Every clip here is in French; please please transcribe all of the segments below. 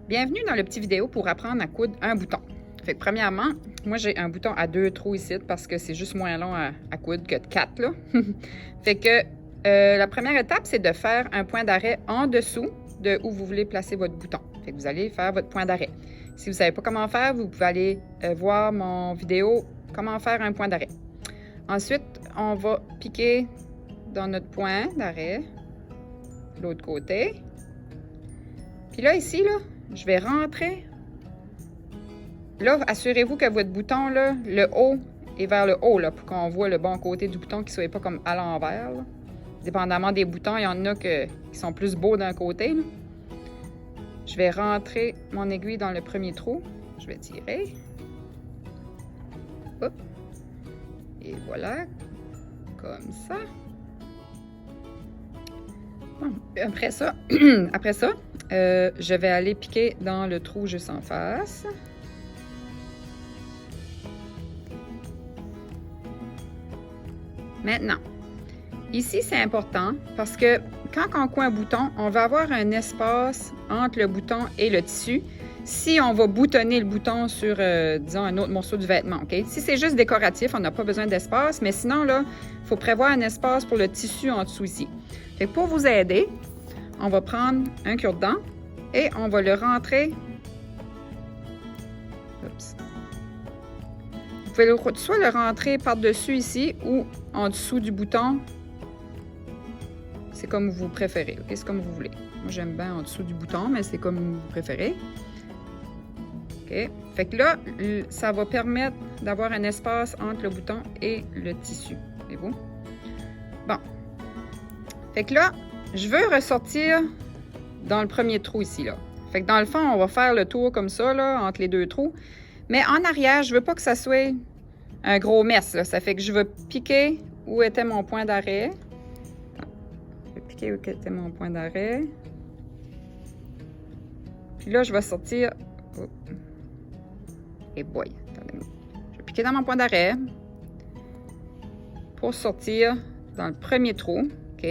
Bienvenue dans le petit vidéo pour apprendre à coudre un bouton. Fait que premièrement, moi j'ai un bouton à 2 trous ici parce que c'est juste moins long à coudre que de 4 là. Fait que la première étape, c'est de faire un point d'arrêt en dessous de où vous voulez placer votre bouton. Fait que vous allez faire votre point d'arrêt. Si vous ne savez pas comment faire, vous pouvez aller voir mon vidéo comment faire un point d'arrêt. Ensuite, on va piquer dans notre point d'arrêt, l'autre côté. Puis là, ici, là, je vais rentrer. Là, assurez-vous que votre bouton, là, le haut est vers le haut, là, pour qu'on voit le bon côté du bouton, qu'il ne soit pas comme à l'envers. Dépendamment des boutons, il y en a qui sont plus beaux d'un côté. Là. Je vais rentrer mon aiguille dans le premier trou. Je vais tirer. Hop. Et voilà. Comme ça. Bon, après ça, je vais aller piquer dans le trou juste en face. Maintenant, ici, c'est important parce que quand on coud un bouton, on va avoir un espace entre le bouton et le tissu si on va boutonner le bouton sur, disons, un autre morceau du vêtement. Okay? Si c'est juste décoratif, on n'a pas besoin d'espace, mais sinon, là, il faut prévoir un espace pour le tissu en dessous ici. Fait que pour vous aider, on va prendre un cure-dent et on va le rentrer. Oups. Vous pouvez soit le rentrer par-dessus ici ou en dessous du bouton. C'est comme vous préférez. Okay? C'est comme vous voulez. Moi, j'aime bien en dessous du bouton, mais c'est comme vous préférez. OK. Fait que là, ça va permettre d'avoir un espace entre le bouton et le tissu. C'est bon? Bon. Fait que là, je veux ressortir dans le premier trou ici, là. Fait que dans le fond, on va faire le tour comme ça, là, entre les deux trous. Mais en arrière, je veux pas que ça soit un gros mess, là. Ça fait que je veux piquer où était mon point d'arrêt. Je vais piquer où était mon point d'arrêt. Puis là, je vais sortir... Oh. Et boy, attendez-moi. Je vais piquer dans mon point d'arrêt pour sortir dans le premier trou, OK?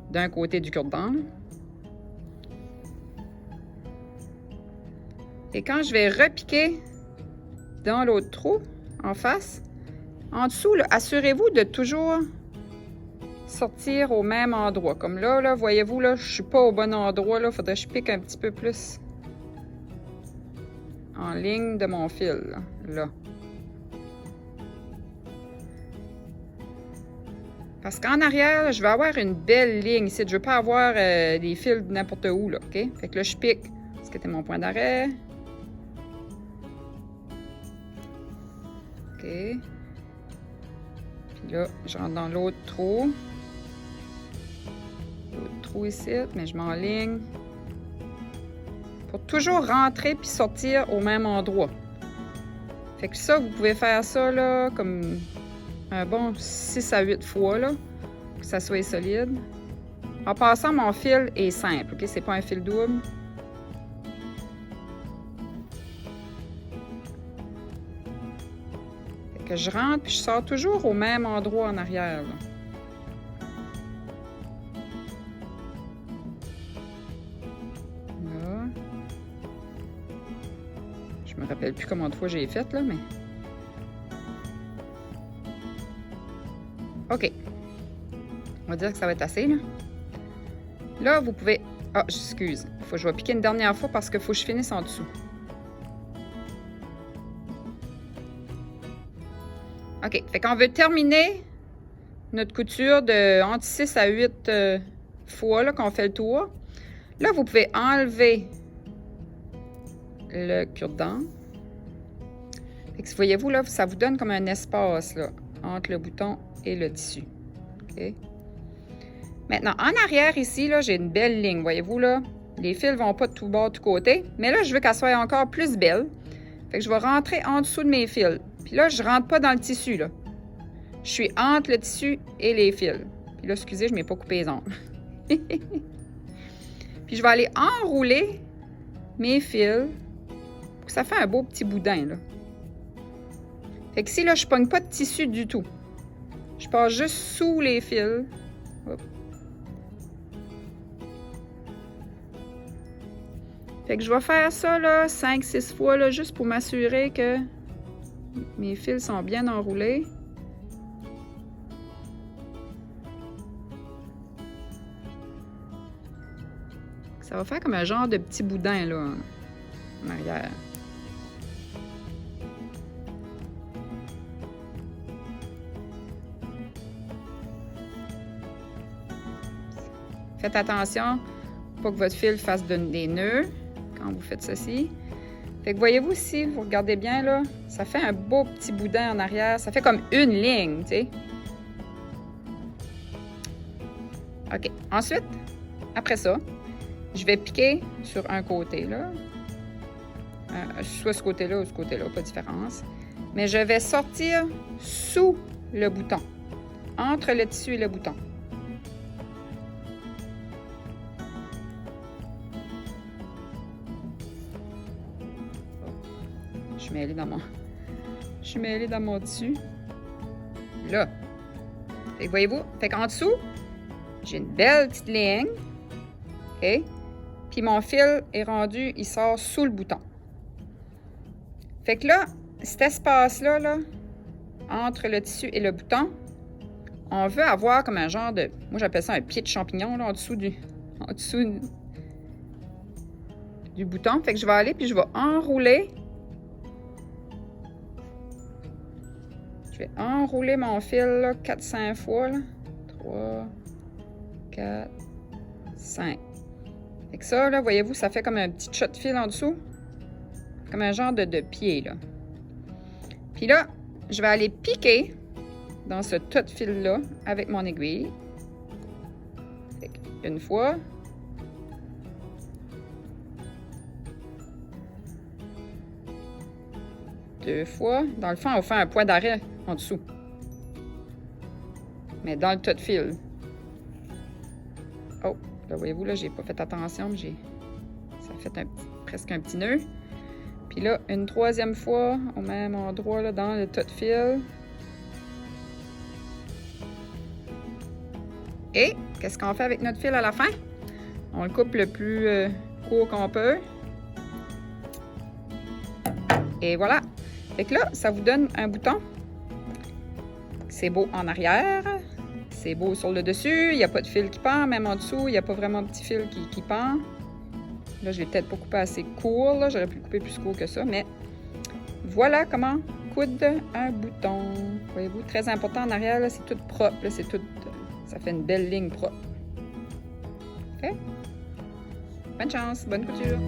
D'un côté du cure-dent. Et quand je vais repiquer dans l'autre trou, en face, en dessous, assurez-vous de toujours sortir au même endroit. Comme là, voyez-vous, là, je ne suis pas au bon endroit. Il faudrait que je pique un petit peu plus en ligne de mon fil. Là. Parce qu'en arrière, là, je vais avoir une belle ligne ici. Je ne veux pas avoir des fils n'importe où. Là, OK? Fait que là, je pique. Ce qui était mon point d'arrêt. OK. Puis là, je rentre dans l'autre trou. L'autre trou ici, mais je m'enligne. Pour toujours rentrer puis sortir au même endroit. Fait que ça, vous pouvez faire ça là, comme un bon 6 à 8 fois, là, que ça soit solide. En passant, mon fil est simple, OK? C'est pas un fil double. Fait que je rentre puis je sors toujours au même endroit en arrière, là. Je me rappelle plus combien de fois j'ai fait, là, mais... OK. On va dire que ça va être assez, là. Là, vous pouvez... Ah, excuse. Faut que je vais piquer une dernière fois parce qu'il faut que je finisse en dessous. OK. Fait qu'on veut terminer notre couture de entre 6 à 8 fois, là, qu'on fait le tour. Là, vous pouvez enlever le cure-dent. Voyez-vous, là, ça vous donne comme un espace là, entre le bouton et le tissu. OK? Maintenant, en arrière ici, là, j'ai une belle ligne. Voyez-vous, là, les fils ne vont pas de tout bord, de tout côté. Mais là, je veux qu'elle soit encore plus belle. Fait que je vais rentrer en dessous de mes fils. Puis là, je ne rentre pas dans le tissu, là. Je suis entre le tissu et les fils. Puis là, excusez, je ne m'ai pas coupé les ongles. Puis je vais aller enrouler mes fils. Ça fait un beau petit boudin, là. Fait que ici, là, je ne pogne pas de tissu du tout. Je passe juste sous les fils. Hop. Fait que je vais faire ça, là, 5-6 fois, là, juste pour m'assurer que mes fils sont bien enroulés. Ça va faire comme un genre de petit boudin, là, en arrière. Faites attention pour que votre fil fasse des nœuds quand vous faites ceci. Fait que voyez-vous, si vous regardez bien, là, ça fait un beau petit boudin en arrière. Ça fait comme une ligne, tu sais. OK. Ensuite, après ça, je vais piquer sur un côté, là. Soit ce côté-là ou ce côté-là, pas de différence. Mais je vais sortir sous le bouton, entre le tissu et le bouton. Je suis mêlée dans mon tissu. Là. Fait que voyez-vous, fait qu'en dessous, j'ai une belle petite ligne. OK? Puis mon fil est rendu, il sort sous le bouton. Fait que là, cet espace-là, là, entre le tissu et le bouton, on veut avoir comme un genre de... Moi, j'appelle ça un pied de champignon, là, en dessous du bouton. Fait que je vais aller, puis je vais enrouler. Je vais enrouler mon fil, là, 4-5 fois, là. 3, 4, 5. Fait que ça, là, voyez-vous, ça fait comme un petit shot de fil en dessous. Comme un genre de pied, là. Puis là, je vais aller piquer dans ce tas de fil-là avec mon aiguille. Fait que une fois. Deux fois. Dans le fond, on va faire un point d'arrêt en dessous. Mais dans le tas de fil. Oh, là, voyez-vous, là, j'ai pas fait attention, mais ça a fait presque un petit nœud. Puis là, une troisième fois, au même endroit, là, dans le tas de fil. Et qu'est-ce qu'on fait avec notre fil à la fin? On le coupe le plus court qu'on peut. Et voilà. Fait que là, ça vous donne un bouton. C'est beau en arrière. C'est beau sur le dessus. Il n'y a pas de fil qui pend. Même en dessous, il n'y a pas vraiment de petit fil qui pend. Là, je l'ai peut-être pas coupé assez court. J'aurais pu le couper plus court que ça. Mais voilà comment coudre un bouton. Voyez-vous, très important en arrière, c'est tout propre. C'est tout, ça fait une belle ligne propre. OK? Bonne chance, bonne couture!